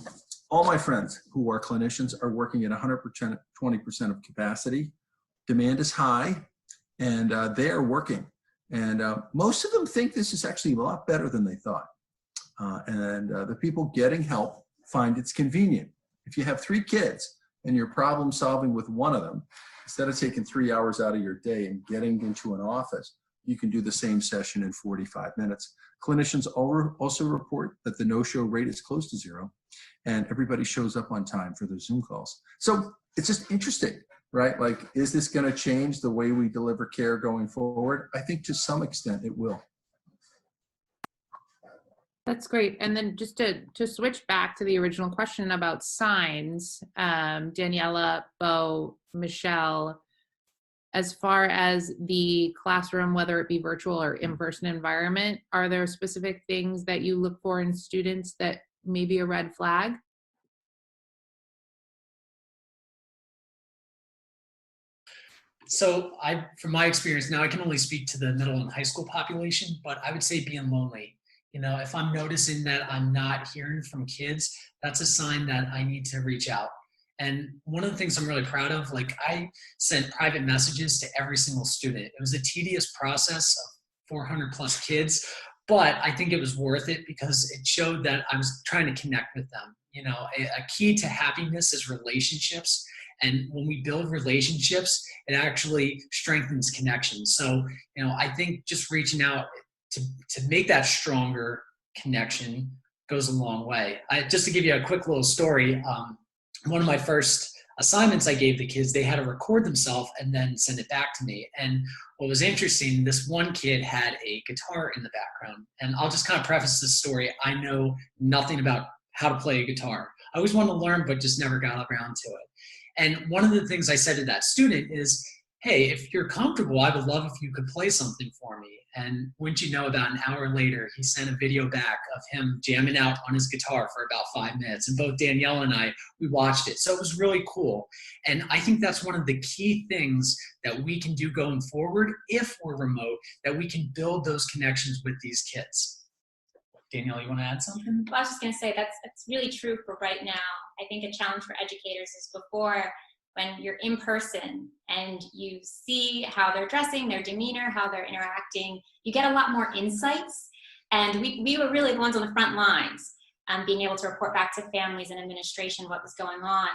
all my friends who are clinicians are working at 100%, 20% of capacity. Demand is high, and they are working. And most of them think this is actually a lot better than they thought. And the people getting help find it's convenient. If you have 3 kids and you're problem solving with one of them, instead of taking 3 hours out of your day and getting into an office, you can do the same session in 45 minutes. Clinicians also report that the no-show rate is close to 0, and everybody shows up on time for their Zoom calls. So it's just interesting, right? Like, is this going to change the way we deliver care going forward? I think to some extent it will. That's great. And then just to switch back to the original question about signs, Daniela, Beau, Michelle, as far as the classroom, whether it be virtual or in-person environment, are there specific things that you look for in students that may be a red flag? So from my experience, now I can only speak to the middle and high school population, but I would say being lonely. If I'm noticing that I'm not hearing from kids, that's a sign that I need to reach out. And one of the things I'm really proud of, I sent private messages to every single student. It was a tedious process of 400 plus kids, but I think it was worth it because it showed that I was trying to connect with them. A key to happiness is relationships. And when we build relationships, it actually strengthens connections. So, I think just reaching out to make that stronger connection goes a long way. Just to give you a quick little story, one of my first assignments I gave the kids, they had to record themselves and then send it back to me. And what was interesting, this one kid had a guitar in the background. And I'll just kind of preface this story. I know nothing about how to play a guitar. I always wanted to learn, but just never got around to it. And one of the things I said to that student is, hey, if you're comfortable, I would love if you could play something for me. And wouldn't you know, about an hour later, he sent a video back of him jamming out on his guitar for about 5 minutes. And both Danielle and I, we watched it. So it was really cool. And I think that's one of the key things that we can do going forward if we're remote, that we can build those connections with these kids. Danielle, you want to add something? Well, I was just going to say that's really true for right now. I think a challenge for educators is before, when you're in person and you see how they're dressing, their demeanor, how they're interacting, you get a lot more insights. And we were really the ones on the front lines, being able to report back to families and administration what was going on.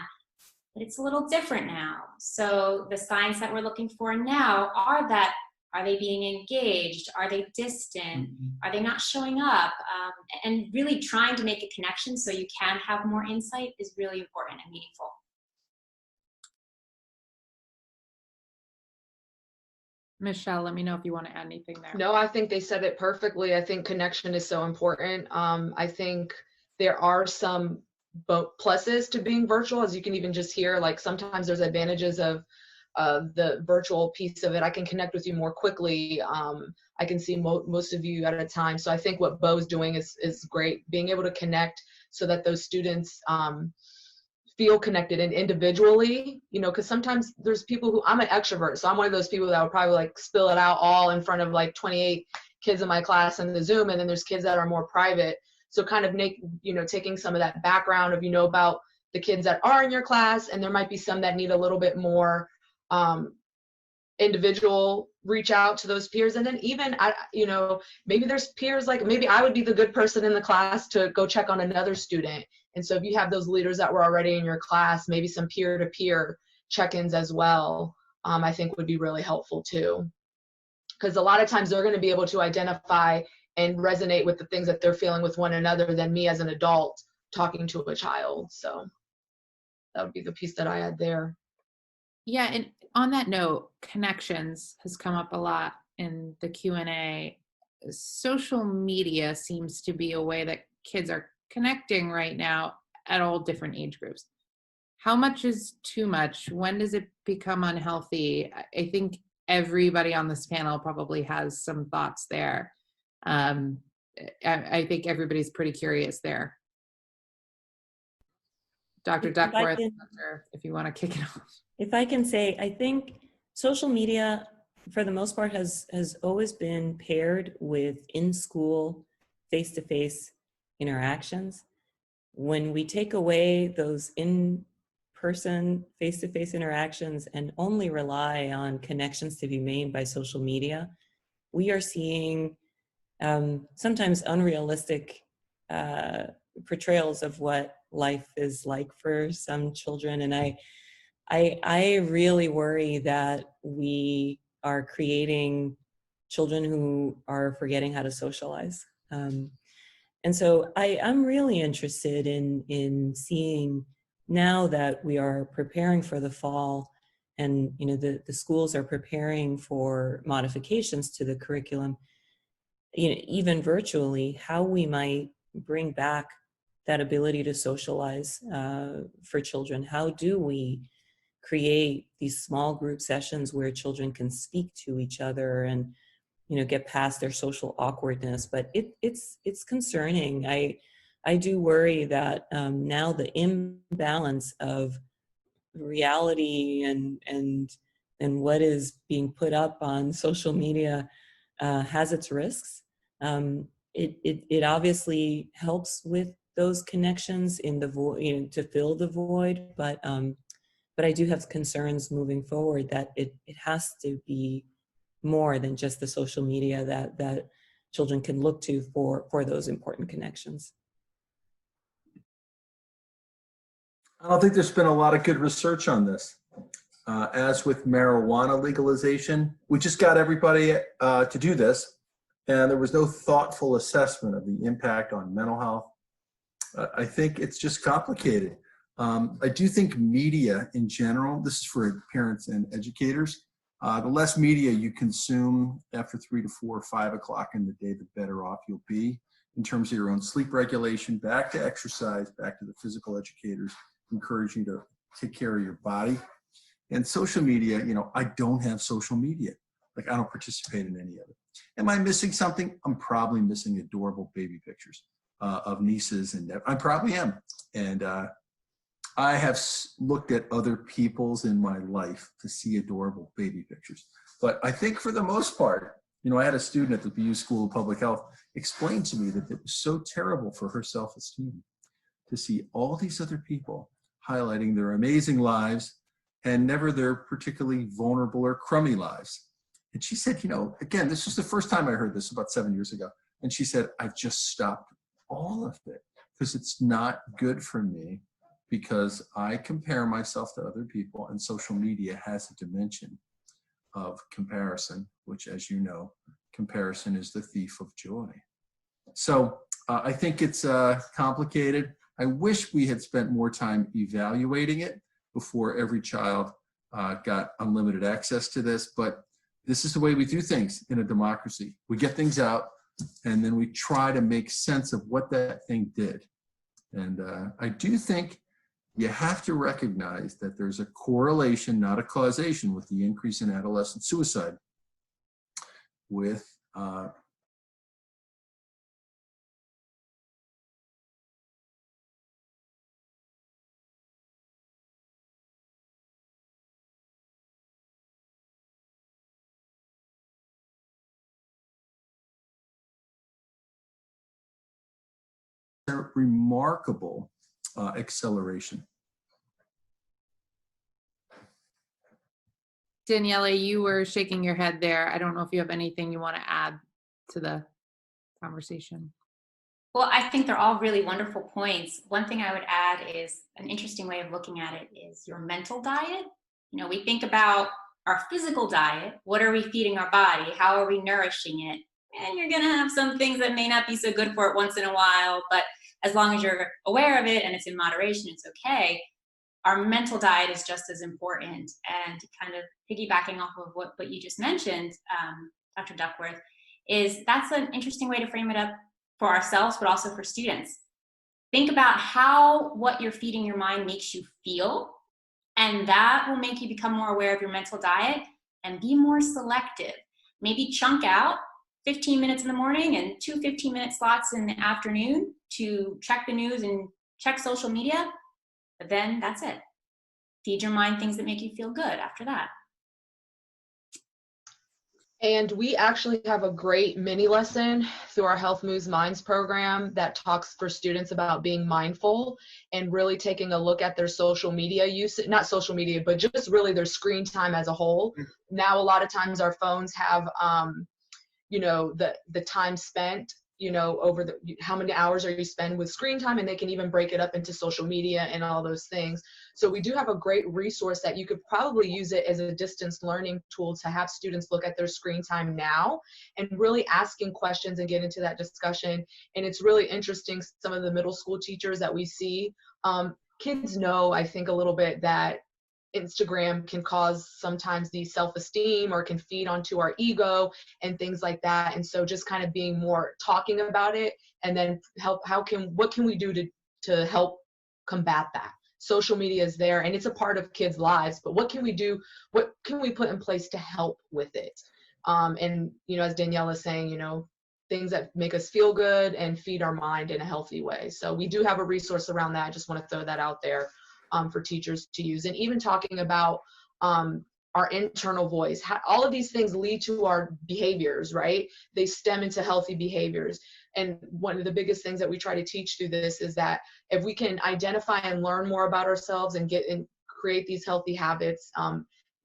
But it's a little different now. So the signs that we're looking for now are that, are they being engaged? Are they distant? Are they not showing up? And really trying to make a connection so you can have more insight is really important and meaningful. Michelle, let me know if you want to add anything there. No, I think they said it perfectly. I think connection is so important. I think there are some pluses to being virtual, as you can even just hear, like sometimes there's advantages of the virtual piece of it. I can connect with you more quickly. I can see most of you at a time. So I think what Beau's doing is great, being able to connect so that those students feel connected and individually, you know, because sometimes there's people who, I'm an extrovert, so I'm one of those people that would probably like spill it out all in front of like 28 kids in my class in the Zoom, and then there's kids that are more private. So kind of taking some of that background of, about the kids that are in your class, and there might be some that need a little bit more individual reach out to those peers. And then even, maybe there's peers, like maybe I would be the good person in the class to go check on another student. And so if you have those leaders that were already in your class, maybe some peer-to-peer check-ins as well, I think would be really helpful too. Because a lot of times they're going to be able to identify and resonate with the things that they're feeling with one another than me as an adult talking to a child. So that would be the piece that I had there. Yeah, and on that note, connections has come up a lot in the Q&A. Social media seems to be a way that kids are connecting right now at all different age groups. How much is too much? When does it become unhealthy? I think everybody on this panel probably has some thoughts there. I think everybody's pretty curious there. Dr. Duckworth, if you want to kick it off. If I can say, I think social media, for the most part, has always been paired with in-school, face-to-face interactions. When we take away those in-person, face-to-face interactions and only rely on connections to be made by social media, we are seeing sometimes unrealistic portrayals of what life is like for some children. And I really worry that we are creating children who are forgetting how to socialize. And so I'm really interested in seeing, now that we are preparing for the fall and the schools are preparing for modifications to the curriculum, even virtually, how we might bring back that ability to socialize for children. How do we create these small group sessions where children can speak to each other and get past their social awkwardness? But it's concerning. I do worry that now the imbalance of reality and what is being put up on social media has its risks. It obviously helps with those connections in the void, to fill the void, but I do have concerns moving forward that it has to be more than just the social media that children can look to for those important connections. I don't think there's been a lot of good research on this. As with marijuana legalization, we just got everybody to do this, and there was no thoughtful assessment of the impact on mental health. I think it's just complicated. I do think media in general, this is for parents and educators, the less media you consume after 3 to 4 or 5 o'clock in the day, the better off you'll be in terms of your own sleep regulation, back to exercise, back to the physical educators, encourage you to take care of your body. And social media, I don't have social media. Like, I don't participate in any of it. Am I missing something? I'm probably missing adorable baby pictures of nieces, and I probably am. And I have looked at other people's in my life to see adorable baby pictures. But I think for the most part, I had a student at the BU School of Public Health explain to me that it was so terrible for her self-esteem to see all these other people highlighting their amazing lives and never their particularly vulnerable or crummy lives. And she said, again, this was the first time I heard this about 7 years ago. And she said, I've just stopped all of it because it's not good for me, because I compare myself to other people, and social media has a dimension of comparison, which, as you know, comparison is the thief of joy. So I think it's complicated. I wish we had spent more time evaluating it before every child got unlimited access to this, but this is the way we do things in a democracy. We get things out, and then we try to make sense of what that thing did. And I do think you have to recognize that there's a correlation, not a causation, with the increase in adolescent suicide with remarkable acceleration. Daniela, you were shaking your head there. I don't know if you have anything you want to add to the conversation. Well, I think they're all really wonderful points. One thing I would add is an interesting way of looking at it is your mental diet. We think about our physical diet. What are we feeding our body? How are we nourishing it? And you're going to have some things that may not be so good for it once in a while, but as long as you're aware of it and it's in moderation, it's okay. Our mental diet is just as important. And kind of piggybacking off of what you just mentioned, Dr. Duckworth, is that's an interesting way to frame it up for ourselves, but also for students. Think about what you're feeding your mind makes you feel, and that will make you become more aware of your mental diet and be more selective. Maybe chunk out 15 minutes in the morning and 2 15-minute slots in the afternoon to check the news and check social media, but then that's it. Feed your mind things that make you feel good after that. And we actually have a great mini lesson through our Health Moves Minds program that talks for students about being mindful and really taking a look at their social media use, not social media, but just really their screen time as a whole. Now, a lot of times our phones have, the time spent, over how many hours are you spend with screen time, and they can even break it up into social media and all those things. So we do have a great resource that you could probably use it as a distance learning tool to have students look at their screen time now and really asking questions and get into that discussion. And it's really interesting, some of the middle school teachers that we see, kids know, I think, a little bit that Instagram can cause sometimes the self-esteem or can feed onto our ego and things like that. And so just kind of being more talking about it, and then what can we do to help combat that? Social media is there and it's a part of kids' lives, but what can we do? What can we put in place to help with it? And as Daniela is saying, things that make us feel good and feed our mind in a healthy way. So we do have a resource around that. I just want to throw that out there. For teachers to use, and even talking about our internal voice. All of these things lead to our behaviors, right? They stem into healthy behaviors. And one of the biggest things that we try to teach through this is that if we can identify and learn more about ourselves and create these healthy habits,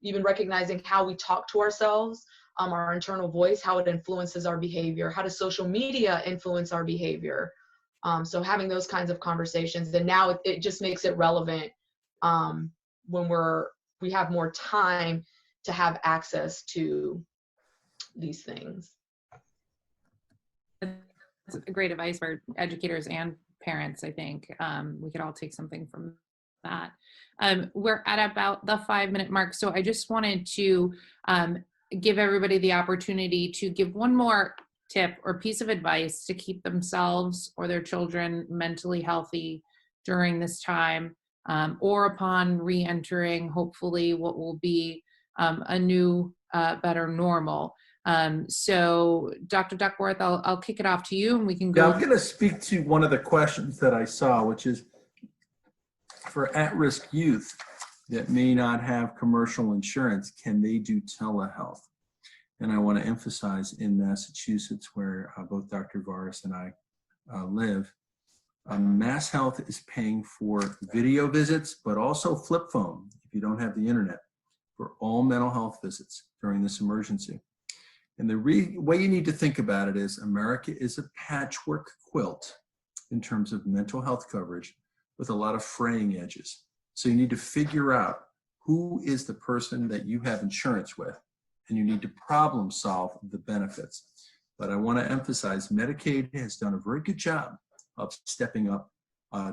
even recognizing how we talk to ourselves, our internal voice, how it influences our behavior, how does social media influence our behavior? So having those kinds of conversations, and now it just makes it relevant when we have more time to have access to these things. That's great advice for educators and parents, I think. We could all take something from that. We're at about the 5-minute mark, so I just wanted to give everybody the opportunity to give one more tip or piece of advice to keep themselves or their children mentally healthy during this time, or upon re-entering, hopefully, what will be a new, better normal. So Dr. Duckworth, I'll kick it off to you and we can go. Yeah, I'm going to speak to one of the questions that I saw, which is for at-risk youth that may not have commercial insurance, can they do telehealth? And I want to emphasize in Massachusetts, where both Dr. Varis and I live, Mass Health is paying for video visits, but also flip phone, if you don't have the internet, for all mental health visits during this emergency. And the way you need to think about it is America is a patchwork quilt in terms of mental health coverage with a lot of fraying edges. So you need to figure out who is the person that you have insurance with, and you need to problem solve the benefits. But I want to emphasize Medicaid has done a very good job of stepping up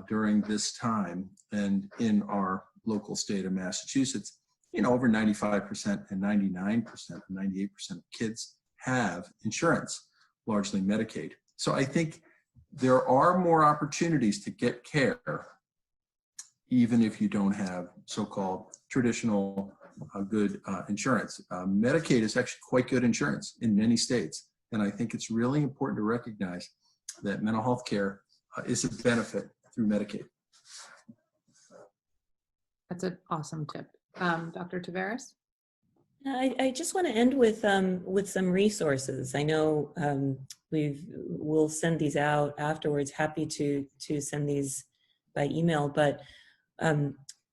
during this time. And in our local state of Massachusetts, over 95% and 99%, 98% of kids have insurance, largely Medicaid. So I think there are more opportunities to get care, even if you don't have so-called traditional good insurance. Medicaid is actually quite good insurance in many states. And I think it's really important to recognize that mental health care is a benefit through Medicaid. That's an awesome tip. Dr. Taveras? I just want to end with some resources. I know we'll send these out afterwards. Happy to send these by email. But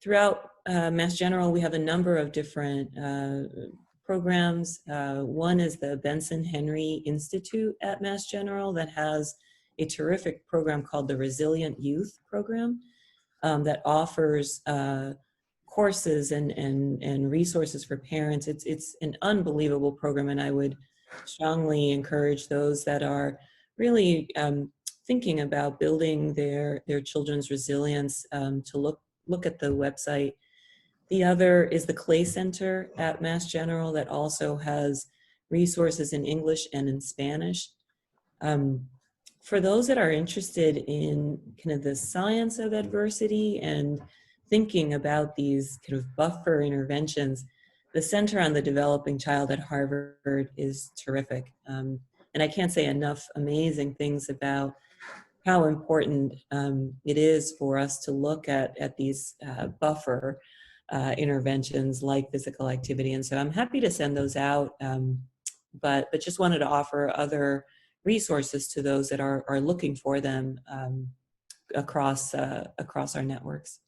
throughout Mass General, we have a number of different programs. One is the Benson Henry Institute at Mass General that has a terrific program called the Resilient Youth Program that offers courses and resources for parents. It's an unbelievable program, and I would strongly encourage those that are really thinking about building their children's resilience to look at the website. The other is the Clay Center at Mass General that also has resources in English and in Spanish. For those that are interested in kind of the science of adversity and thinking about these kind of buffer interventions, the Center on the Developing Child at Harvard is terrific. And I can't say enough amazing things about how important it is for us to look at these buffer interventions like physical activity. And so I'm happy to send those out, but just wanted to offer other resources to those that are looking for them across our networks.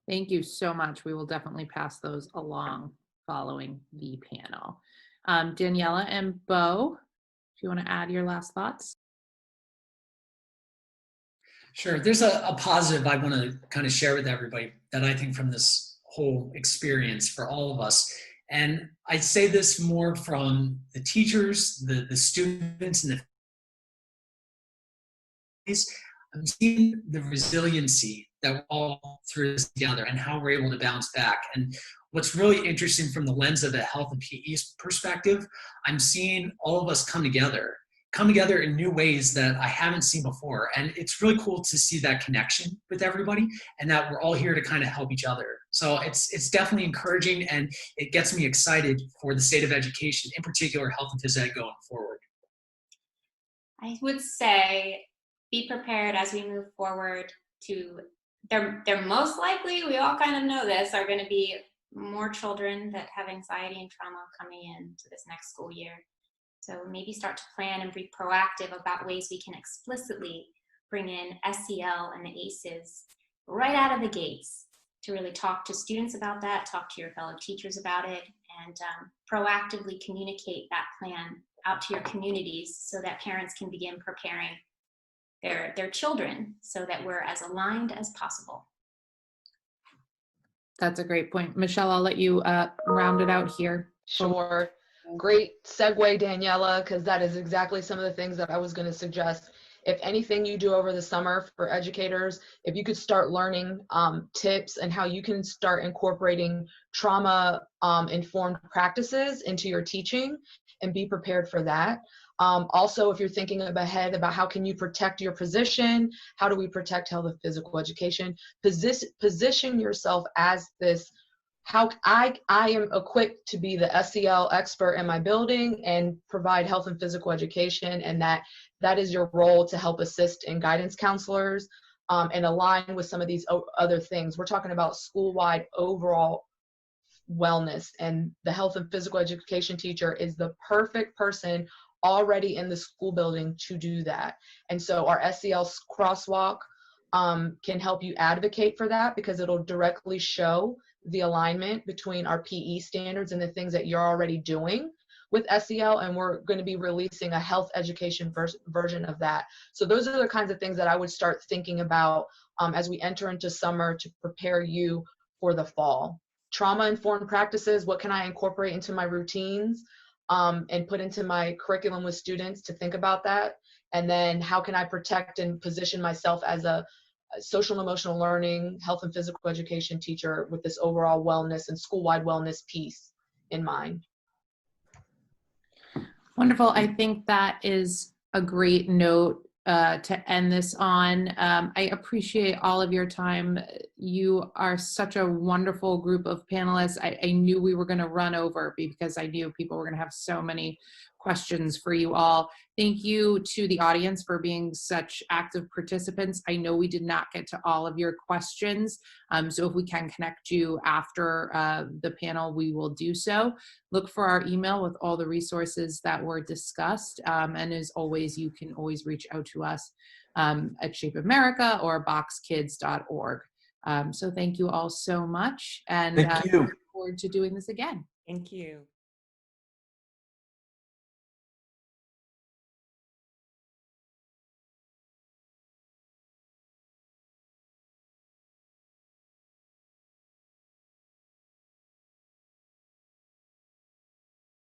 Thank you so much. We will definitely pass those along following the panel. Daniela and Beau, if you want to add your last thoughts. Sure. There's a positive I want to kind of share with everybody that I think from this whole experience for all of us. And I say this more from the teachers, the students, and I'm seeing the resiliency that we're all through this together and how we're able to bounce back. And what's really interesting from the lens of a health and PE perspective, I'm seeing all of us come together in new ways that I haven't seen before. And it's really cool to see that connection with everybody and that we're all here to kind of help each other. So it's definitely encouraging, and it gets me excited for the state of education, in particular health and phys ed going forward. I would say be prepared as we move forward to, they're most likely, we all kind of know this, are going to be more children that have anxiety and trauma coming into this next school year. So maybe start to plan and be proactive about ways we can explicitly bring in SEL and the ACEs right out of the gates to really talk to students about that, talk to your fellow teachers about it, and proactively communicate that plan out to your communities so that parents can begin preparing their children so that we're as aligned as possible. That's a great point. Michelle, I'll let you round it out here. Sure. Great segue, Daniela, because that is exactly some of the things that I was going to suggest. If anything you do over the summer for educators, if you could start learning tips and how you can start incorporating trauma informed practices into your teaching and be prepared for that. Also, if you're thinking ahead about how can you protect your position, how do we protect health and physical education, position yourself as this, how I am equipped to be the SEL expert in my building and provide health and physical education, and that is your role to help assist in guidance counselors and align with some of these other things. We're talking about school-wide overall wellness, and the health and physical education teacher is the perfect person already in the school building to do that. And so our SEL Crosswalk can help you advocate for that, because it'll directly show the alignment between our PE standards and the things that you're already doing with SEL, and we're going to be releasing a health education version of that. So those are the kinds of things that I would start thinking about as we enter into summer to prepare you for the fall. Trauma-informed practices, what can I incorporate into my routines and put into my curriculum with students to think about that? And then how can I protect and position myself as a social and emotional learning, health and physical education teacher with this overall wellness and school-wide wellness piece in mind? Wonderful. I think that is a great note to end this on. I appreciate all of your time. You are such a wonderful group of panelists. I knew we were going to run over because I knew people were going to have so many questions for you all. Thank you to the audience for being such active participants. I know we did not get to all of your questions, so if we can connect you after the panel, we will do so. Look for our email with all the resources that were discussed, and as always, you can always reach out to us at Shape America or boxkids.org. So thank you all so much, and Thank you. look forward to doing this again. Thank you.